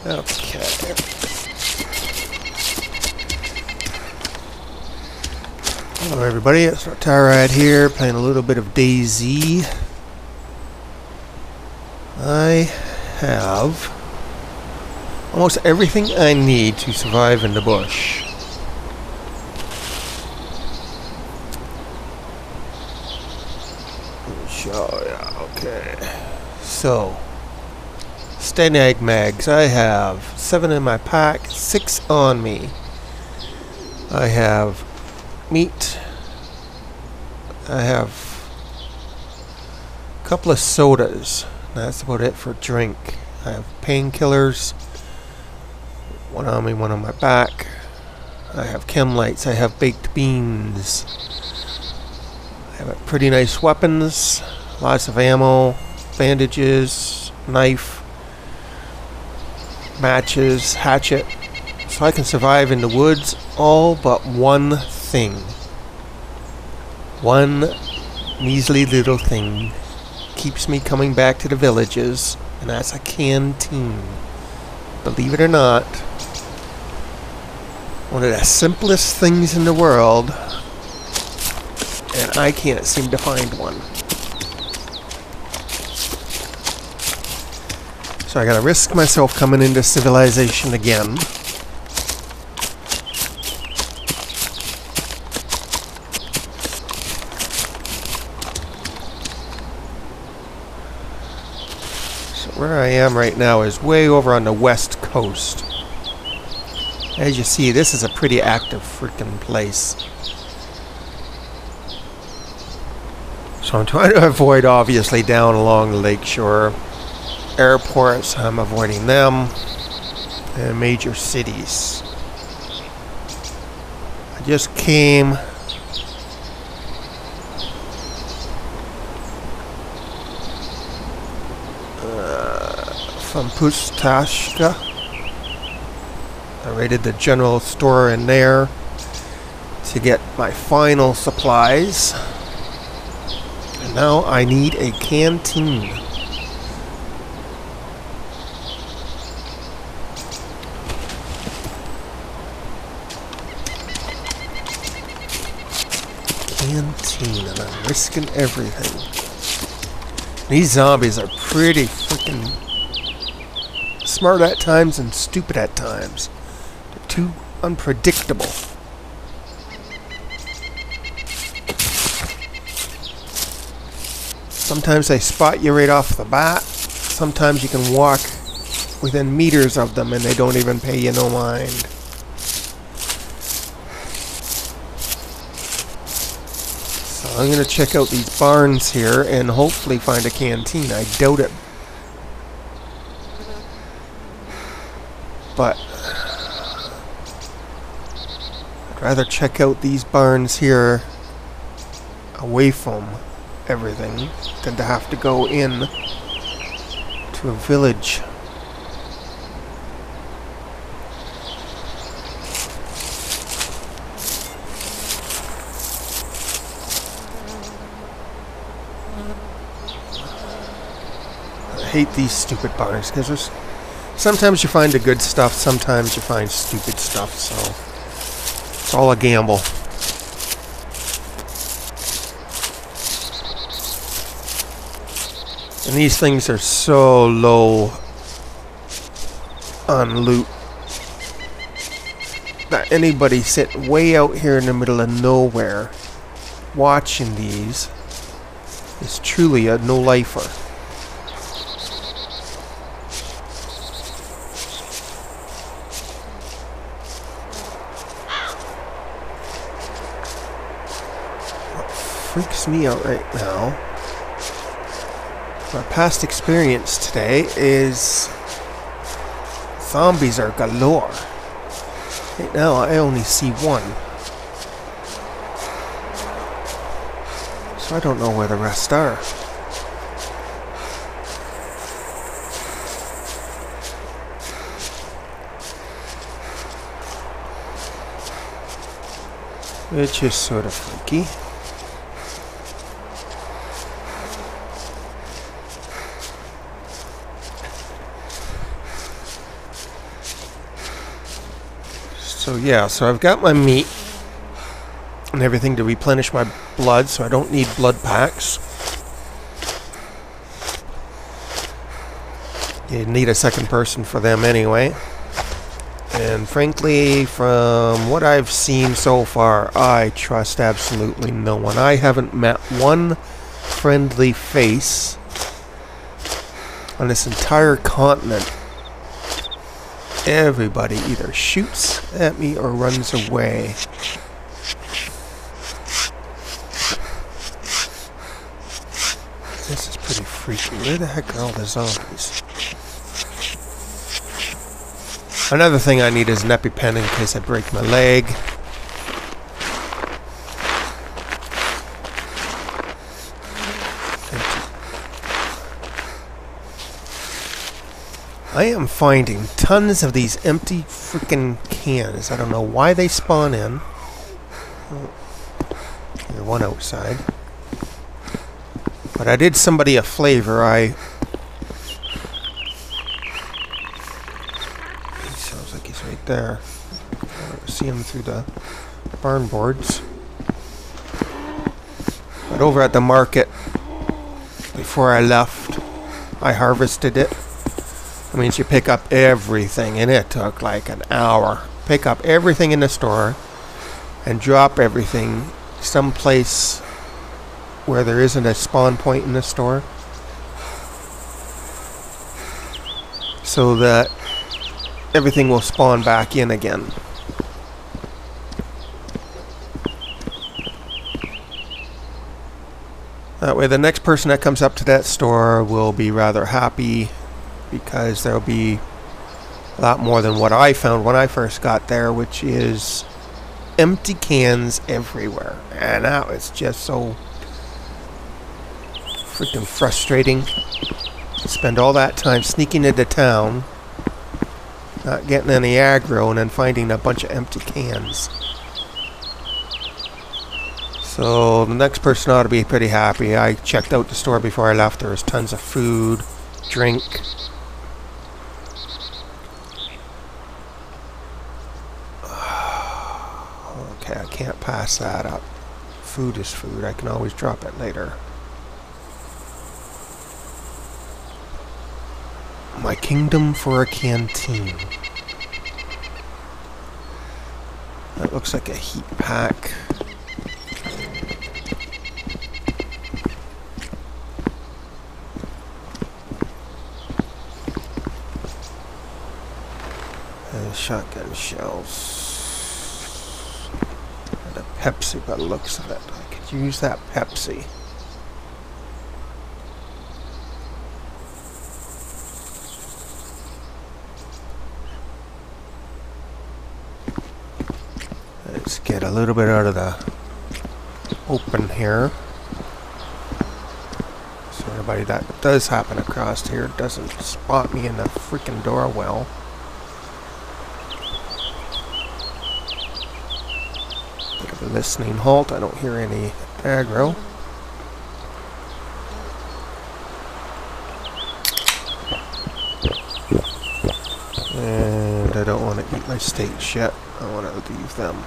Okay. Hello everybody, it's Nort here, playing a little bit of DayZ. I have almost everything I need to survive in the bush. Show ya, okay. So, Stenag mags, I have 7 in my pack, 6 on me. I have meat. I have a couple of sodas. That's about it for drink. I have painkillers. One on me, one on my back. I have chem lights. I have baked beans. I have pretty nice weapons. Lots of ammo, bandages, knife, matches, hatchet. So I can survive in the woods, all but one thing. One measly little thing keeps me coming back to the villages, and that's a canteen. Believe it or not, one of the simplest things in the world, and I can't seem to find one. So I gotta risk myself coming into civilization again. Where I am right now is way over on the west coast. As you see, this is a pretty active freaking place. So I'm trying to avoid, obviously, down along the lakeshore. Airports, I'm avoiding them. And major cities. I just came from Pustashka. I raided the general store in there to get my final supplies. And now I need a canteen. Canteen, and I'm risking everything. These zombies are pretty freaking smart at times and stupid at times. They're too unpredictable. Sometimes they spot you right off the bat. Sometimes you can walk within meters of them and they don't even pay you no mind. So I'm going to check out these barns here and hopefully find a canteen. I doubt it. But I'd rather check out these barns here away from everything than to have to go in to a village. I hate these stupid barns because there's sometimes you find the good stuff, sometimes you find stupid stuff, so it's all a gamble. And these things are so low on loot that anybody sitting way out here in the middle of nowhere watching these is truly a no-lifer. Freaks me out right now. My past experience today is zombies are galore. Right now I only see one. So I don't know where the rest are. Which is sort of freaky. So yeah, so I've got my meat and everything to replenish my blood, so I don't need blood packs. You need a second person for them anyway. And frankly, from what I've seen so far, I trust absolutely no one. I haven't met one friendly face on this entire continent. Everybody either shoots at me or runs away. This is pretty freaky. Where the heck are all the zombies? Another thing I need is an EpiPen in case I break my leg. I am finding tons of these empty freaking cans. I don't know why they spawn in. Oh, there's one outside. But I did somebody a flavor. He sounds like he's right there. I see him through the barn boards. But over at the market, before I left, I harvested it. That means you pick up everything, and it took like an hour. Pick up everything in the store and drop everything someplace where there isn't a spawn point in the store, so that everything will spawn back in again. That way the next person that comes up to that store will be rather happy, because there'll be a lot more than what I found when I first got there, which is empty cans everywhere. And that was just so freaking frustrating. Spend all that time sneaking into town, not getting any aggro, and then finding a bunch of empty cans. So the next person ought to be pretty happy. I checked out the store before I left. There was tons of food, drink. Okay, I can't pass that up. Food is food. I can always drop it later. My kingdom for a canteen. That looks like a heat pack. And shotgun shells. And a Pepsi by the looks of it. I could use that Pepsi. Let's get a little bit out of the open here, so anybody that does happen across here doesn't spot me in the freaking door well. Bit of a listening halt. I don't hear any aggro. And I don't want to eat my steaks yet. I want to leave them.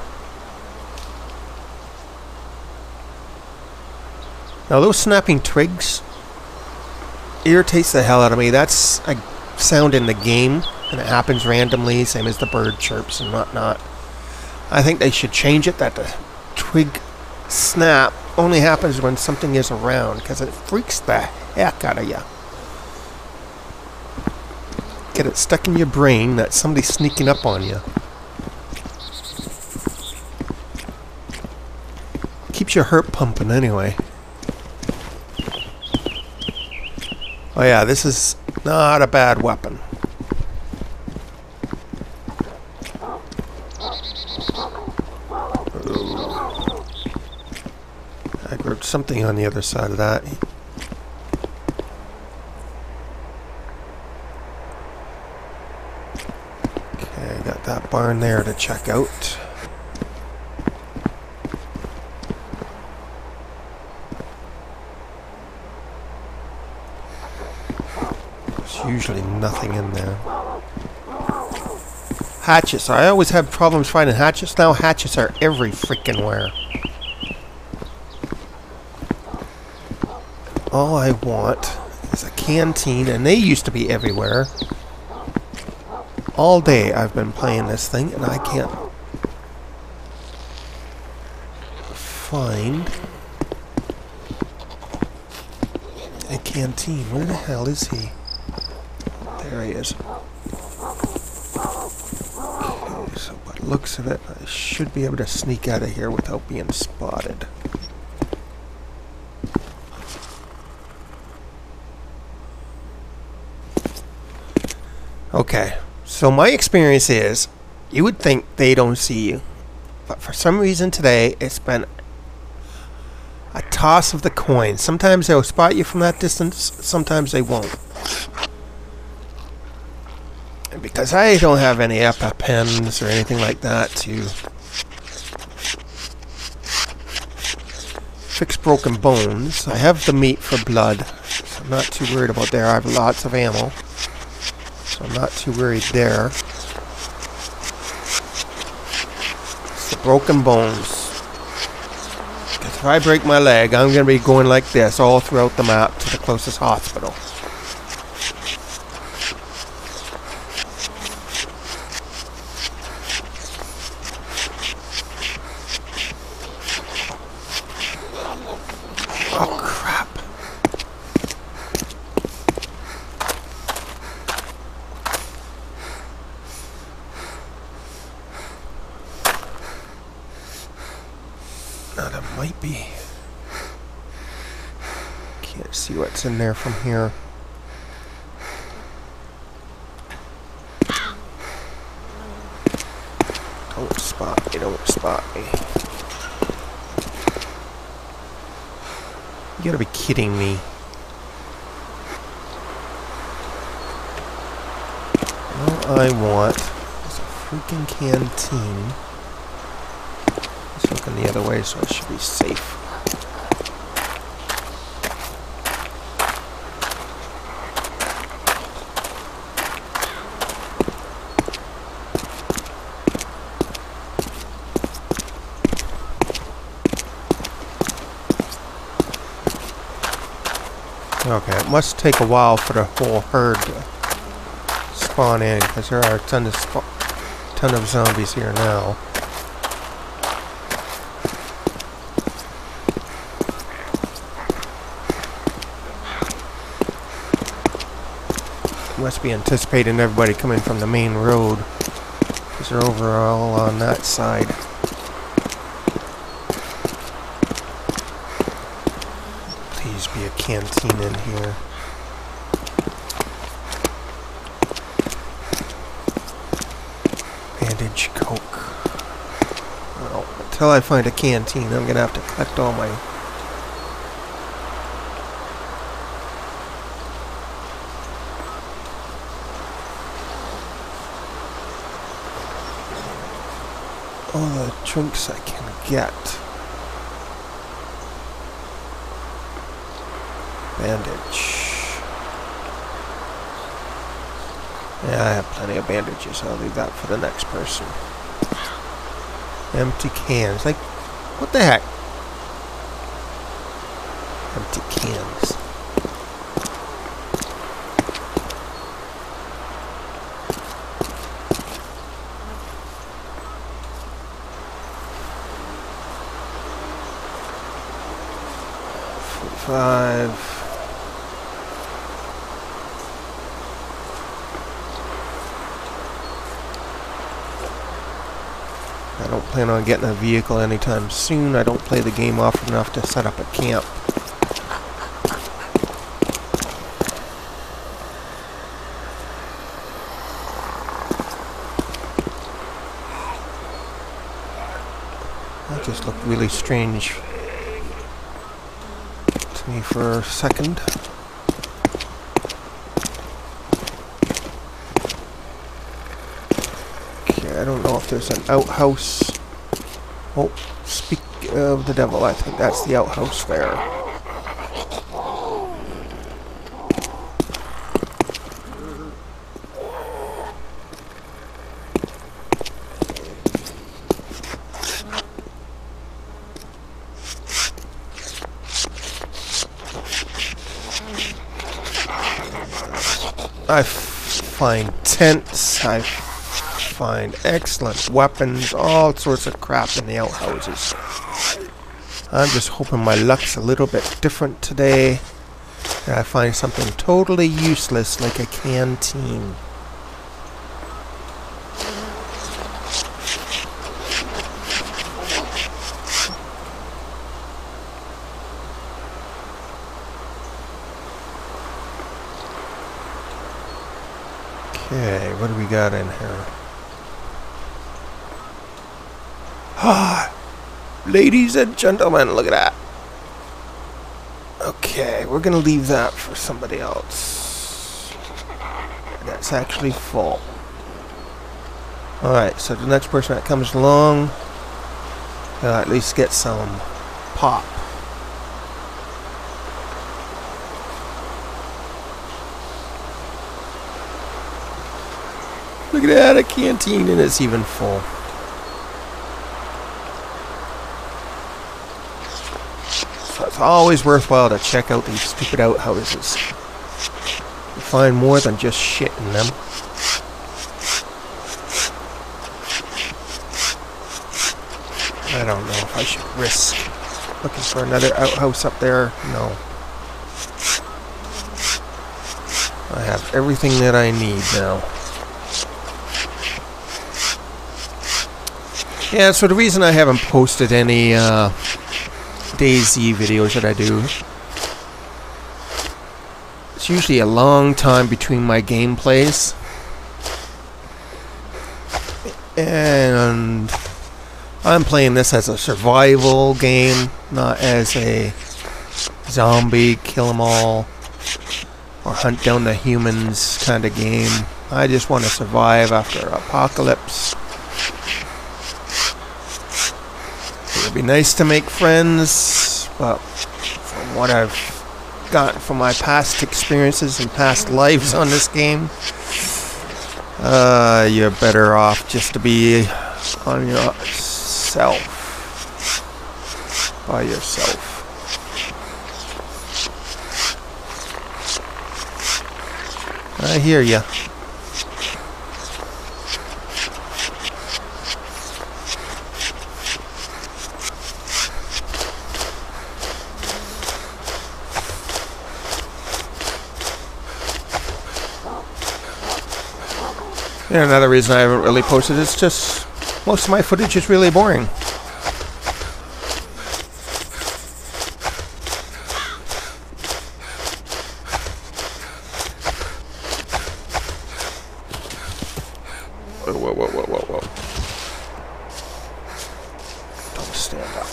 Now those snapping twigs irritates the hell out of me. That's a sound in the game, and it happens randomly, same as the bird chirps and whatnot. I think they should change it that the twig snap only happens when something is around, because it freaks the heck out of you. Get it stuck in your brain that somebody's sneaking up on you. Keeps your heart pumping anyway. Oh yeah, this is not a bad weapon. I grabbed something on the other side of that. Okay, got that barn there to check out. Usually nothing in there. hatchets. I always had problems finding hatchets. Now hatchets are every freaking where. All I want is a canteen, and they used to be everywhere. All day I've been playing this thing, and I can't find a canteen. Where the hell is he? There he is. Okay, so by the looks of it, I should be able to sneak out of here without being spotted. Okay, so my experience is, you would think they don't see you. But for some reason today, it's been a toss of the coin. Sometimes they'll spot you from that distance, sometimes they won't. And because I don't have any EpiPens or anything like that to fix broken bones, I have the meat for blood, so I'm not too worried about there. I have lots of ammo, so I'm not too worried there. It's the broken bones. If I break my leg, I'm going to be going like this all throughout the map to the closest hospital. Oh, crap. Now, there might be... Can't see what's in there from here. Don't spot me, don't spot me. You gotta be kidding me. All I want is a freaking canteen. It's looking the other way, so I should be safe. Okay, it must take a while for the whole herd to spawn in, because there are a ton of zombies here now. Must be anticipating everybody coming from the main road, because they're overall on that side. Please be a canteen in here. Bandage, Coke. Well, until I find a canteen, I'm gonna have to collect all my... all the drinks I can get. Bandage. Yeah, I have plenty of bandages. I'll leave that for the next person. Empty cans. Like, what the heck? Empty cans. Five. I don't plan on getting a vehicle anytime soon. I don't play the game often enough to set up a camp. That just looked really strange to me for a second. I don't know if there's an outhouse. Oh, speak of the devil, I think that's the outhouse there. I find tents, I find excellent weapons, all sorts of crap in the outhouses. I'm just hoping my luck's a little bit different today, and I find something totally useless like a canteen. Okay, what do we got in here? Ah! Ladies and gentlemen, look at that. Okay, we're gonna leave that for somebody else. That's actually full. Alright, so the next person that comes along, at least get some pop. Look at that, a canteen, and it's even full. So it's always worthwhile to check out these stupid outhouses. You find more than just shit in them. I don't know if I should risk looking for another outhouse up there. No. I have everything that I need now. Yeah, so the reason I haven't posted any DayZ videos that I do, it's usually a long time between my gameplays, and I'm playing this as a survival game, not as a zombie kill 'em all or hunt down the humans kind of game. I just want to survive after an apocalypse. It would be nice to make friends, but from what I've gotten from my past experiences and past lives on this game, you're better off just to be on yourself, by yourself. I hear ya. And another reason I haven't really posted is just most of my footage is really boring. Whoa, whoa, whoa, whoa, whoa, whoa. Don't stand up.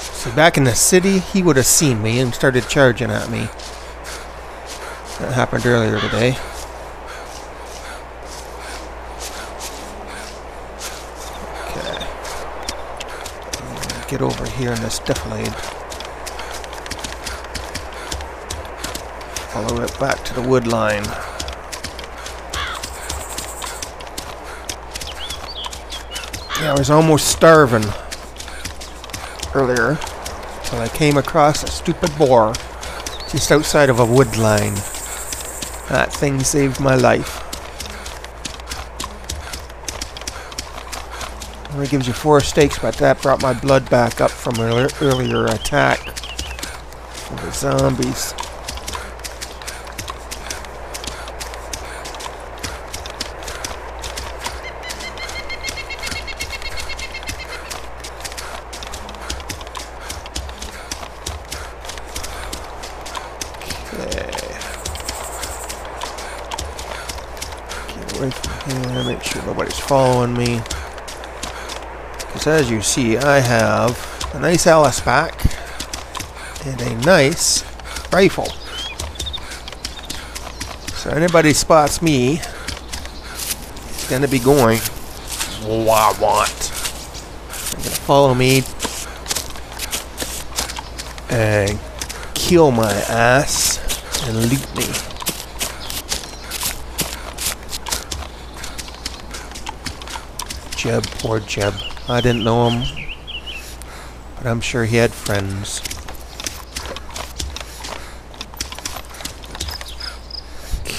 See, back in the city, he would have seen me and started charging at me. That happened earlier today. Get over here in this defilade. Follow it back to the wood line. Yeah, I was almost starving earlier till I came across a stupid boar just outside of a wood line. That thing saved my life. It gives you 4 steaks, but that brought my blood back up from an earlier attack from the zombies. Okay. Get away from here, make sure nobody's following me. As you see, I have a nice Alice back and a nice rifle. So anybody spots me, it's gonna be going, I want. They're gonna follow me and kill my ass and loot me. Jeb, poor Jeb. I didn't know him, but I'm sure he had friends.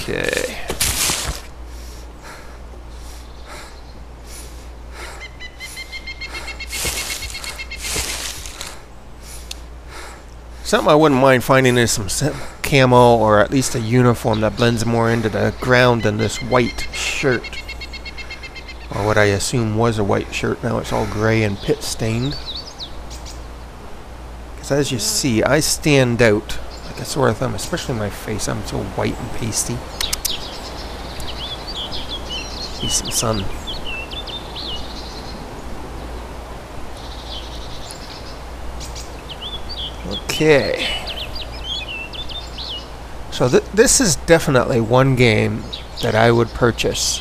Okay. Something I wouldn't mind finding is some camo, or at least a uniform that blends more into the ground than this white shirt. Or what I assume was a white shirt. Now it's all gray and pit stained. Because as you see, I stand out like a sore thumb, especially my face. I'm so white and pasty. Need some sun. Okay. So this is definitely one game that I would purchase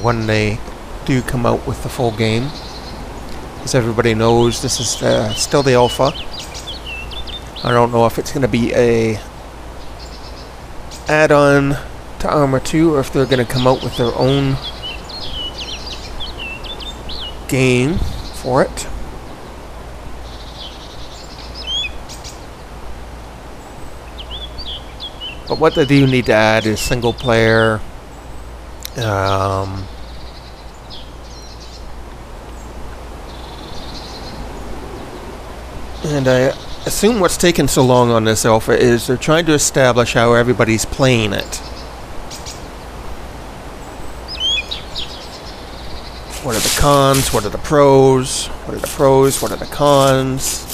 when they do come out with the full game. As everybody knows, this is still the alpha. I don't know if it's going to be a add-on to ArmA 2 or if they're going to come out with their own game for it. But what they do need to add is single player, and I assume what's taken so long on this alpha is they're trying to establish how everybody's playing it. What are the cons? What are the pros? What are the pros? What are the cons?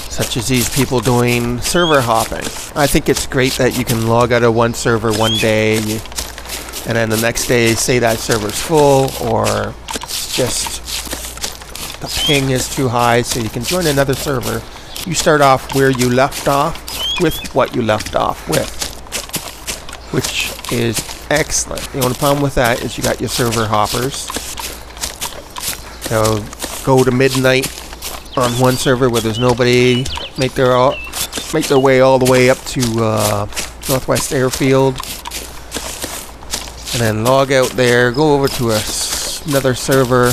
Such as these people doing server hopping. I think it's great that you can log out of one server one day, and then the next day say that server's full, or it's just the ping is too high, so you can join another server. You start off where you left off with what you left off with, which is excellent. The only problem with that is you got your server hoppers. They'll go to midnight on one server where there's nobody, make their way all the way up to Northwest Airfield, and then log out there, go over to another server,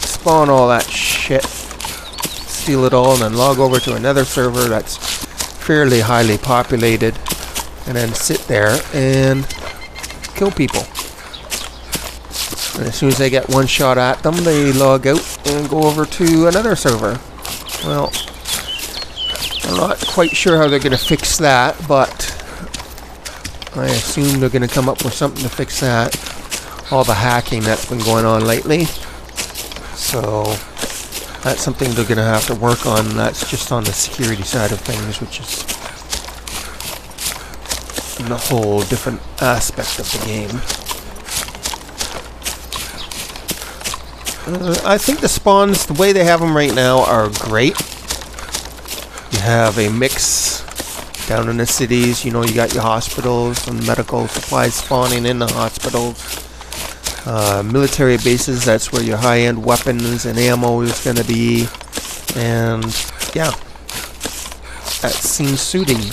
spawn all that shit, steal it all, and then log over to another server that's fairly highly populated, and then sit there and kill people. And as soon as they get one shot at them, they log out and go over to another server. Well, I'm not quite sure how they're going to fix that, but I assume they're going to come up with something to fix that. All the hacking that's been going on lately. So that's something they're going to have to work on. That's just on the security side of things, which is a whole different aspect of the game. I think the spawns, the way they have them right now, are great. You have a mix down in the cities. You know, you got your hospitals and medical supplies spawning in the hospitals. Military bases, that's where your high-end weapons and ammo is going to be. And, yeah, that seems suiting.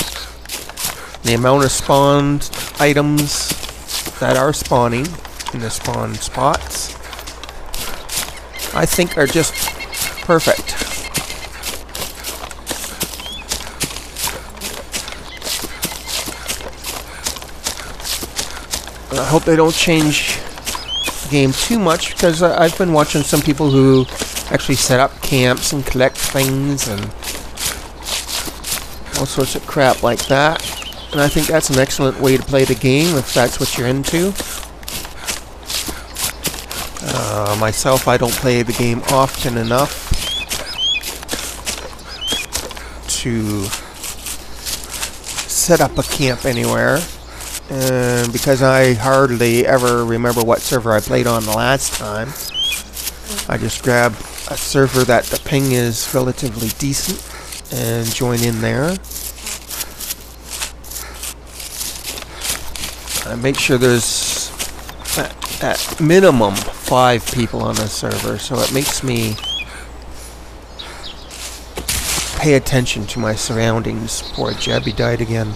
The amount of spawned items that are spawning in the spawn spots, I think, are just perfect. I hope they don't change the game too much, because I've been watching some people who actually set up camps and collect things and all sorts of crap like that. And I think that's an excellent way to play the game if that's what you're into. Myself, I don't play the game often enough to set up a camp anywhere. And because I hardly ever remember what server I played on the last time, I just grab a server that the ping is relatively decent and join in there. I make sure there's at minimum 5 people on a server, so it makes me pay attention to my surroundings. Poor Jebby died again.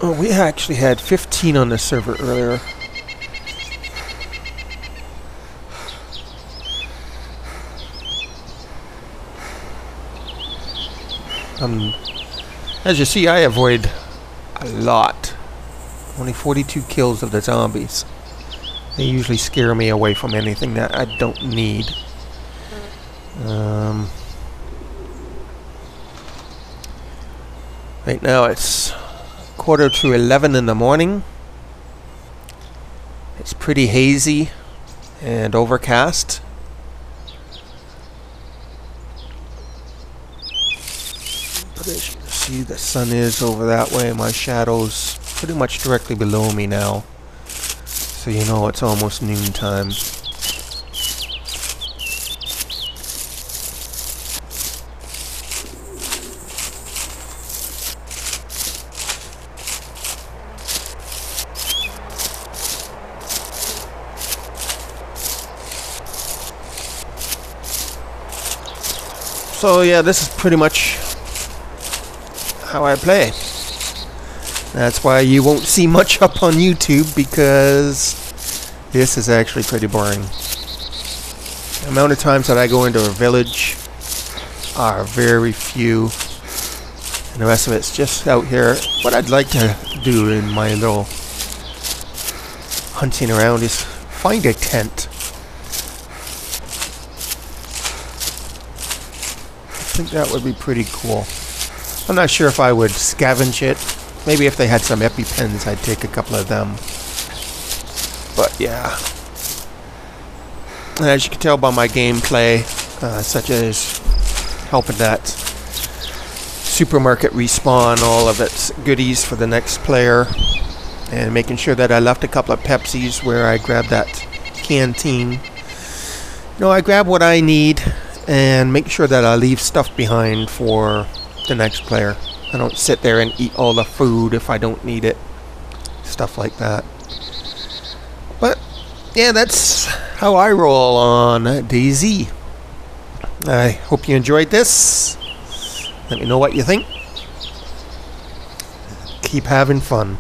Oh, we actually had 15 on the server earlier. As you see, I avoid a lot. Only 42 kills of the zombies. They usually scare me away from anything that I don't need. Right now it's 10:45 in the morning. It's pretty hazy and overcast. But as you can see, the sun is over that way. My shadow's pretty much directly below me now. So you know it's almost noontime. So yeah, this is pretty much how I play. That's why you won't see much up on YouTube, because this is actually pretty boring. The amount of times that I go into a village are very few, and the rest of it's just out here. What I'd like to do in my little hunting around is find a tent. I think that would be pretty cool. I'm not sure if I would scavenge it. Maybe if they had some EpiPens, I'd take a couple of them. But yeah. As you can tell by my gameplay, such as helping that supermarket respawn all of its goodies for the next player, and making sure that I left a couple of Pepsis where I grabbed that canteen. I grab what I need and make sure that I leave stuff behind for the next player. I don't sit there and eat all the food if I don't need it. Stuff like that. But yeah, that's how I roll on DayZ. I hope you enjoyed this. Let me know what you think. Keep having fun.